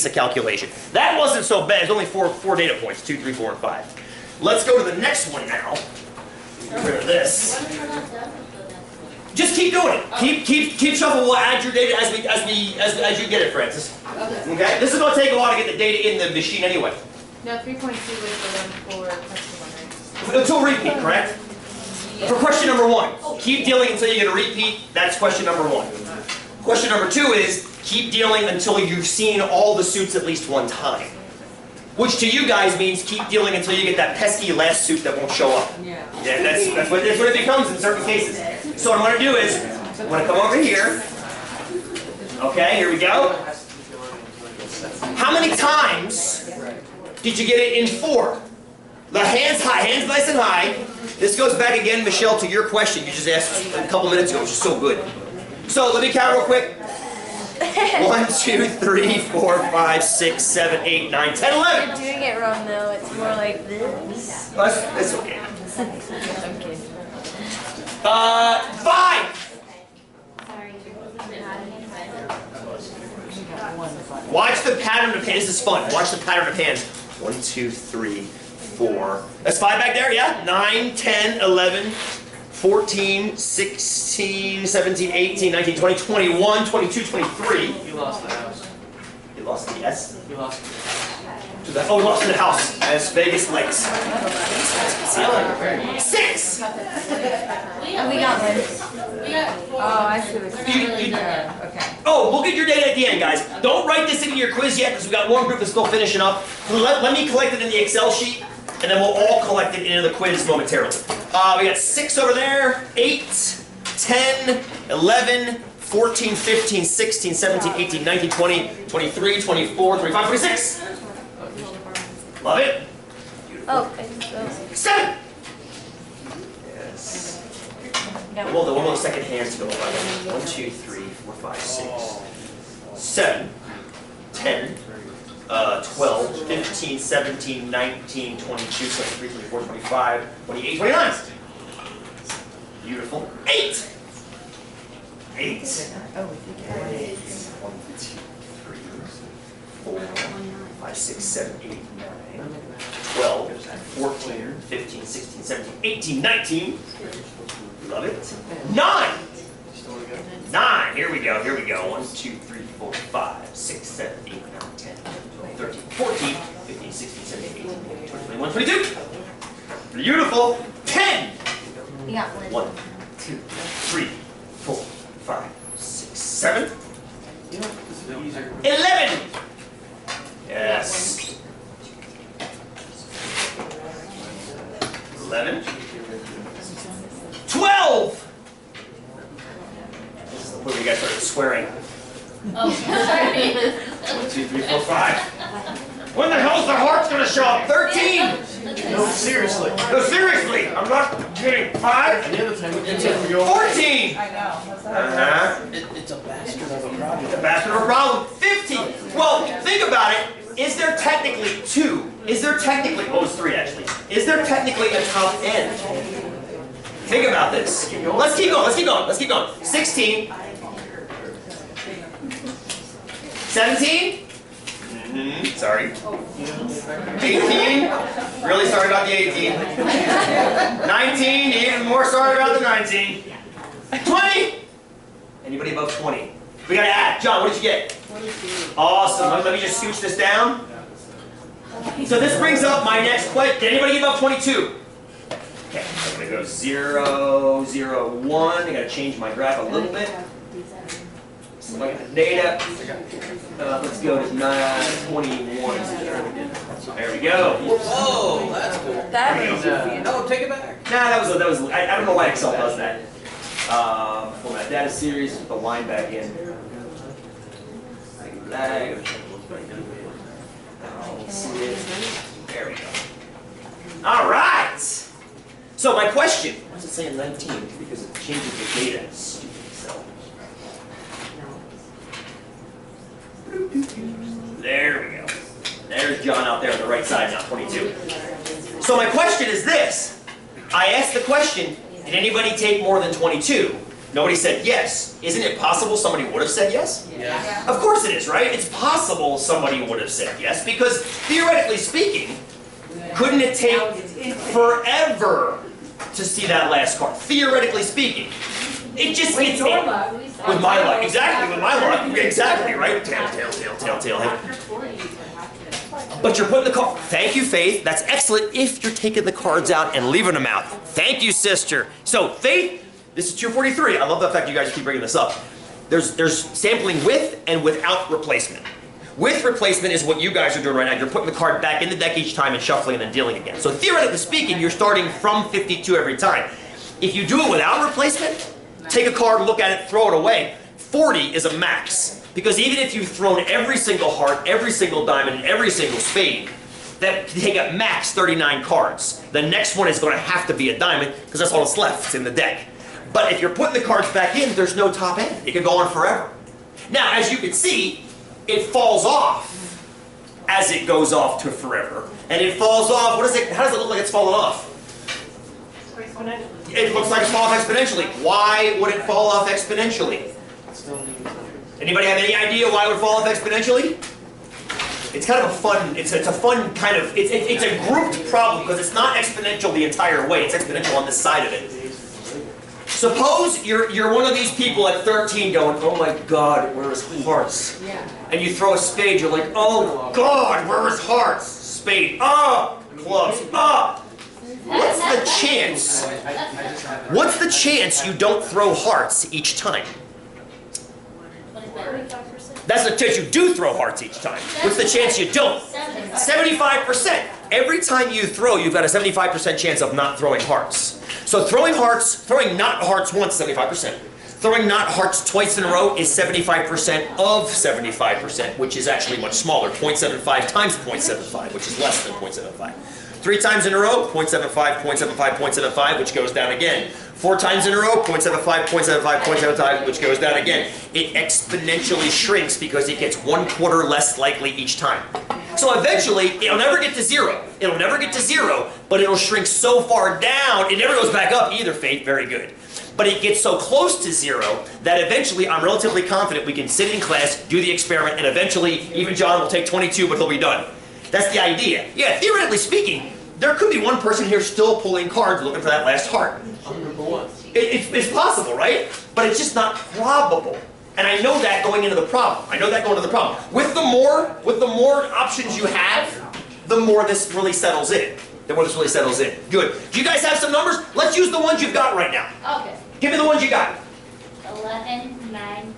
a calculation. That wasn't so bad. It's only four data points, 2, 3, 4, and 5. Let's go to the next one now. Get rid of this. Just keep doing it. Keep shuffling. We'll add your data as you get it, Francis. Okay. This is going to take a while to get the data in the machine anyway. No, 3.2 was the one for question 1, right? Until repeat, correct? For question number 1, keep dealing until you get a repeat. That's question number 1. Question number 2 is keep dealing until you've seen all the suits at least one time. Which to you guys means keep dealing until you get that pesky last suit that won't show up. Yeah, that's what it becomes in certain cases. So what I'm going to do is, I'm going to come over here. Okay, here we go. How many times did you get it in 4? The hands high, hands nice and high. This goes back again, Michelle, to your question you just asked a couple minutes ago, which is so good. So let me count real quick. 1, 2, 3, 4, 5, 6, 7, 8, 9, 10, 11. You're doing it wrong though. It's more like this. That's okay. I'm kidding. 5. Watch the pattern of hands. This is fun. Watch the pattern of hands. 1, 2, 3, 4. That's 5 back there, yeah? 9, 10, 11, 14, 16, 17, 18, 19, 20, 21, 22, 23. You lost the house. You lost the S? You lost the house. Oh, we lost in the house. As Vegas Lakes. 6! We got one. Oh, I see what you're saying. Okay. Oh, look at your data at the end, guys. Don't write this into your quiz yet because we've got one group that's still finishing up. Let me collect it in the Excel sheet, and then we'll all collect it into the quiz momentarily. We got 6 over there, 8, 10, 11, 14, 15, 16, 17, 18, 19, 20, 23, 24, 25, 26. Love it. Oh, I think so. 7. Yes. Well, the one more second hands go up. 1, 2, 3, 4, 5, 6, 7, 10, 12, 15, 17, 19, 22, 23, 24, 25, 28, 29. Beautiful. 8. 8. 1, 2, 3, 4, 5, 6, 7, 8, 9, 12, 14, 15, 16, 17, 18, 19. Love it. 9. 9. Here we go. Here we go. 1, 2, 3, 4, 5, 6, 7, 8, 9, 10, 12, 13, 14, 15, 16, 17, 18, 19, 20, 21, 22. Beautiful. 10. You got 1, 2, 3, 4, 5, 6, 7. 11. Yes. 11. 12. This is where we guys started swearing. Oh, sorry. 1, 2, 3, 4, 5. When the hell's the heart's gonna show up? 13. No, seriously. No, seriously. I'm not kidding. 5. And the other time we did it. 14. I know. It's a bastard of a problem. The bastard of a problem. 15. Well, think about it. Is there technically 2? Is there technically, oh, it's 3 actually. Is there technically a top end? Think about this. Let's keep going, let's keep going, let's keep going. 16. 17. Sorry. 18. Really sorry about the 18. 19. Even more sorry about the 19. 20. Anybody above 20? We gotta add. John, what did you get? 22. Awesome. Let me just scooch this down. So this brings up my next question. Did anybody give up 22? Okay, I'm gonna go 0, 0, 1. I gotta change my graph a little bit. So look at the data. Let's go to 9, 21. There we go. Whoa, that's cool. No, take it back. Nah, that was. I don't know why Excel does that. Format data series. Put the line back in. Lag. There we go. All right. So my question. Why does it say 19? Because it changes the data. Stupid Excel. There we go. There's John out there on the right side now, 22. So my question is this. I asked the question, did anybody take more than 22? Nobody said yes. Isn't it possible somebody would have said yes? Yeah. Of course it is, right? It's possible somebody would have said yes, because theoretically speaking, couldn't it take forever to see that last card? Theoretically speaking. It just gets in. With my luck, exactly, with my luck, exactly, right? Tail, tail, tail, tail, tail. But you're putting the card, thank you, Faith, that's excellent if you're taking the cards out and leaving them out. Thank you, sister. So, Faith, this is 243. I love the fact you guys keep bringing this up. There's sampling with and without replacement. With replacement is what you guys are doing right now. You're putting the card back in the deck each time and shuffling and then dealing again. So theoretically speaking, you're starting from 52 every time. If you do it without replacement, take a card, look at it, throw it away. 40 is a max. Because even if you've thrown every single heart, every single diamond, and every single spade, that can take at max 39 cards. The next one is going to have to be a diamond, because that's all that's left in the deck. But if you're putting the cards back in, there's no top end. It can go on forever. Now, as you can see, it falls off as it goes off to forever. And it falls off, how does it look like it's falling off? It looks like it's falling off exponentially. Why would it fall off exponentially? Anybody have any idea why it would fall off exponentially? It's kind of a fun, it's a fun kind of, it's a grouped problem because it's not exponential the entire way, it's exponential on this side of it. Suppose you're one of these people at 13 going, oh my God, where is hearts? Yeah. And you throw a spade, you're like, oh God, where is hearts? Spade, clubs, What's the chance? What's the chance you don't throw hearts each time? That's the chance you do throw hearts each time. What's the chance you don't? 75%. Every time you throw, you've got a 75% chance of not throwing hearts. So throwing not hearts once, 75%. Throwing not hearts twice in a row is 75% of 75%, which is actually much smaller. 0.75 times 0.75, which is less than 0.75. 3 times in a row, 0.75, 0.75, 0.75, which goes down again. 4 times in a row, 0.75, 0.75, 0.75, which goes down again. It exponentially shrinks because it gets 1/4 less likely each time. So eventually, it'll never get to 0. It'll never get to 0, but it'll shrink so far down, it never goes back up either, Faith, very good. But it gets so close to 0 that eventually, I'm relatively confident we can sit in class, do the experiment, and eventually, even John will take 22, but he'll be done. That's the idea. Yeah, theoretically speaking, there could be one person here still pulling cards looking for that last heart. It's possible, right? But it's just not probable. And I know that going into the problem. With the more options you have, the more this really settles in. Good. Do you guys have some numbers? Let's use the ones you've got right now. Okay. Give me the ones you got. 11, 9.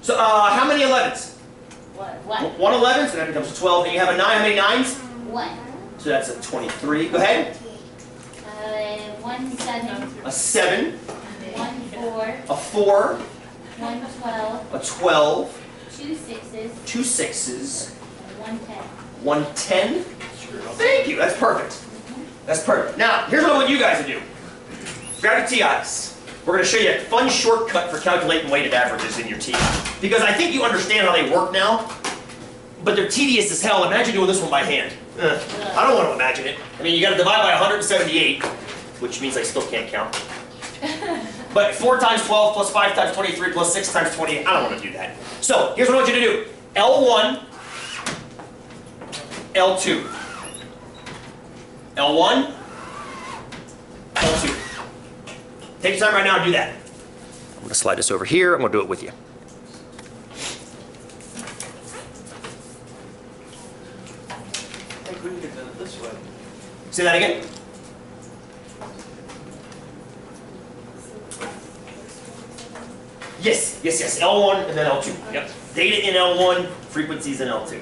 So, how many 11s? What? 1 11, so that becomes 12. And you have a 9. How many 9s? 1. So that's a 23. Go ahead. 1, 7. A 7. 1, 4. A 4. 1, 12. A 12. 2 6s. 2 6s. 1 10. 1 10. Thank you. That's perfect. That's perfect. Now, here's what I want you guys to do. Grab your TIs. We're going to show you a fun shortcut for calculating weighted averages in your TI. Because I think you understand how they work now, but they're tedious as hell. Imagine doing this one by hand. I don't want to imagine it. I mean, you got to divide by 178, which means I still can't count. But 4 times 12 plus 5 times 23 plus 6 times 28, I don't want to do that. So, here's what I want you to do. L1, L2. L1, L2. Take your time right now and do that. I'm going to slide this over here. I'm going to do it with you. I think we can get it this way. Say that again. Yes. L1 and then L2. Yep. Data in L1, frequencies in L2.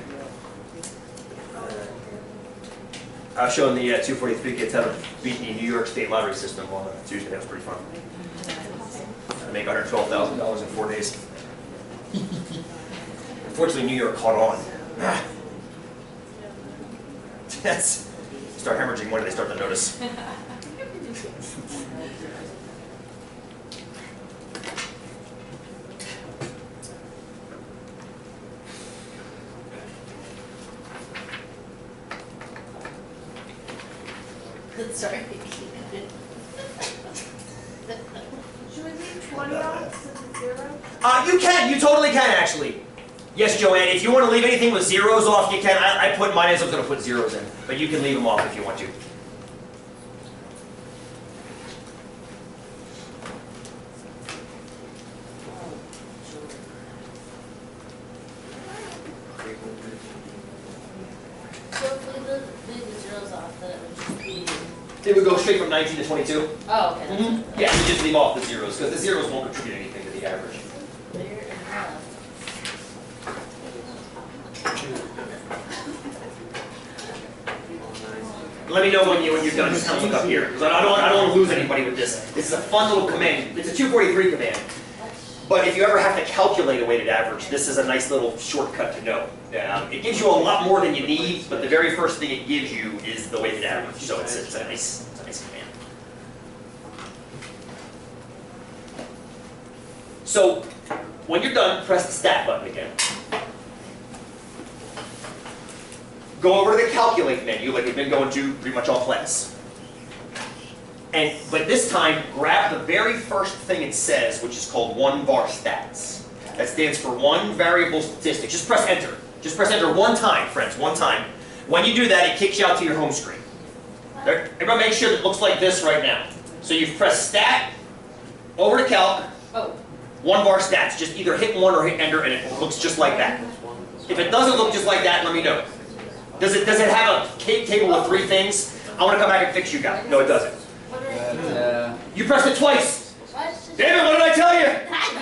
I was showing the 243 kids how to beat the New York State lottery system on Tuesday. That was pretty fun. How to make $112,000 in 4 days. Unfortunately, New York caught on. Yes. Start hemorrhaging money, they start to notice. Sorry. Should we leave 20 off since it's 0? You can. You totally can, actually. Yes, Joanne. If you want to leave anything with zeros off, you can. I put mine as I was going to put zeros in, but you can leave them off if you want to. So if we leave the zeros off, then it would just be. It would go straight from 19 to 22. Oh, okay. Mm-hmm. Yeah, you just leave off the zeros, because the zeros won't contribute anything to the average. Let me know when you're done. Just kind of look up here, because I don't want to lose anybody with this. This is a fun little command. It's a 243 command. But if you ever have to calculate a weighted average, this is a nice little shortcut to know. It gives you a lot more than you need, but the very first thing it gives you is the weighted average. So it's a nice command. So when you're done, press the stat button again. Go over to the calculate menu like you've been going to pretty much all class. But this time, grab the very first thing it says, which is called 1-bar stats. That stands for one variable statistic. Just press enter. Just press enter one time, friends, one time. When you do that, it kicks you out to your home screen. Everybody make sure that it looks like this right now. So you've pressed stat, over to calc, 1-bar stats. Just either hit 1 or hit enter, and it looks just like that. If it doesn't look just like that, let me know. Does it have a table of 3 things? I want to come back and fix you guys. No, it doesn't. You pressed it twice. David, what did I tell you?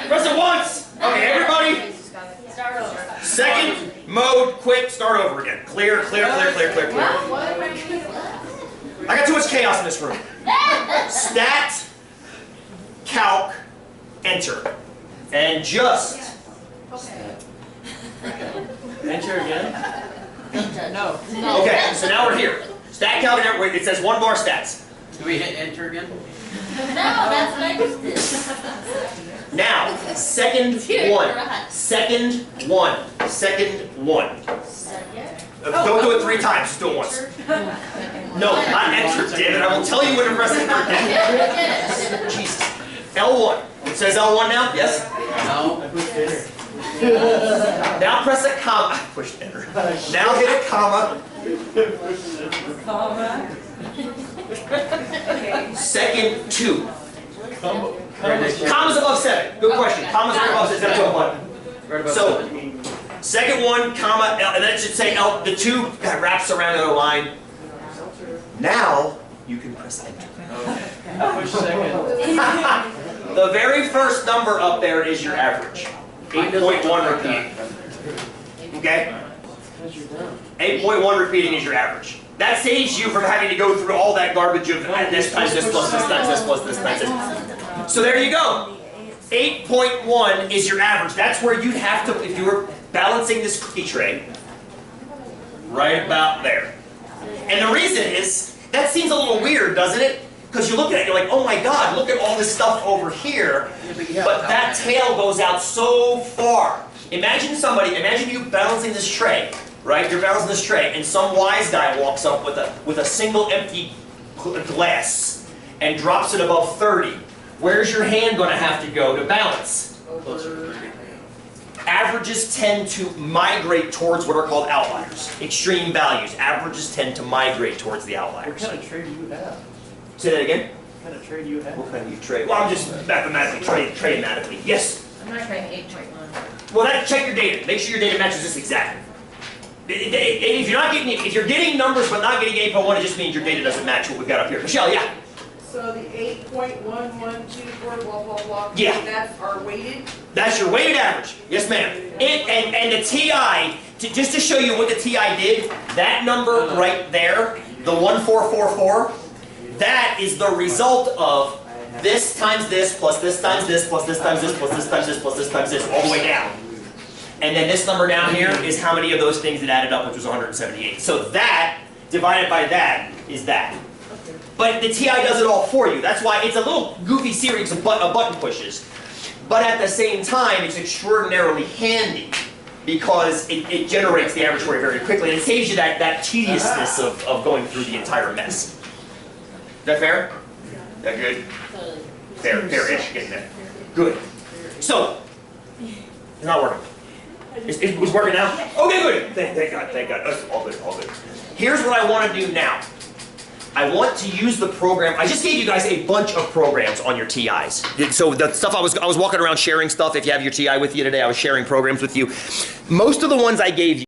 Press it once. Okay, everybody. Start over. Second mode, quit, start over again. Clear, clear, clear, clear, clear, clear. I got too much chaos in this room. Stat, calc, enter. And just. Enter again? No. Okay, so now we're here. Stat, calc, and enter. It says 1-bar stats. Do we hit enter again? No, that's what I just did. Now, second one. Second one. Second one. Don't do it 3 times, just do it once. No, not enter, damn it. I will tell you when to press enter again. Jesus. L1. It says L1 now? Yes? No. Now press a comma. I pushed enter. Now hit a comma. Second 2. Commas above 7. Good question. Commas right above 7. That's a button. Right above So, 7. second 1, comma, L, and then it should say L. The 2 wraps around the other line. Now you can press enter. I push second. The very first number up there is your average. 8.1 repeating. Okay? 8.1 repeating is your average. That saves you from having to go through all that garbage of this times this plus this times this plus this times this. So there you go. 8.1 is your average. That's where you'd have to, if you were balancing this cookie tray, right about there. And the reason is, that seems a little weird, doesn't it? Because you look at it, you're like, oh my God, look at all this stuff over here. But that tail goes out so far. Imagine you balancing this tray, right? You're balancing this tray, and some wise guy walks up with a single empty glass and drops it above 30. Where's your hand going to have to go to balance? Averages tend to migrate towards what are called outliers. Extreme values. Averages tend to migrate towards the outliers. What kind of trade do you have? Say that again? What kind of trade do you have? What kind of trade? Well, I'm just mathematically trade. Yes? I'm not trying 8.1. Well, check your data. Make sure your data matches this exactly. If you're getting numbers but not getting 8.1, it just means your data doesn't match what we've got up here. Michelle, yeah? So the 8.1124 blah blah blah. Yeah. That's our weighted. That's your weighted average. Yes, ma'am. And the TI, just to show you what the TI did, that number right there, the 1444, that is the result of this times this, plus this times this, plus this times this, plus this times this, plus this times this, all the way down. And then this number down here is how many of those things that added up, which was 178. So that, divided by that, is that. But the TI does it all for you. That's why it's a little goofy series of button pushes. But at the same time, it's extraordinarily handy because it generates the average for you very quickly. And it saves you that tediousness of going through the entire mess. Is that fair? Is that good? Fair-ish, getting there. Good. So, it's not working. It was working now? Okay, good. Thank God, thank God. That's all good, all good. Here's what I want to do now. I want to use the program. I just gave you guys a bunch of programs on your TIs. So the stuff I was walking around sharing stuff. If you have your TI with you today, I was sharing programs with you. Most of the ones I gave you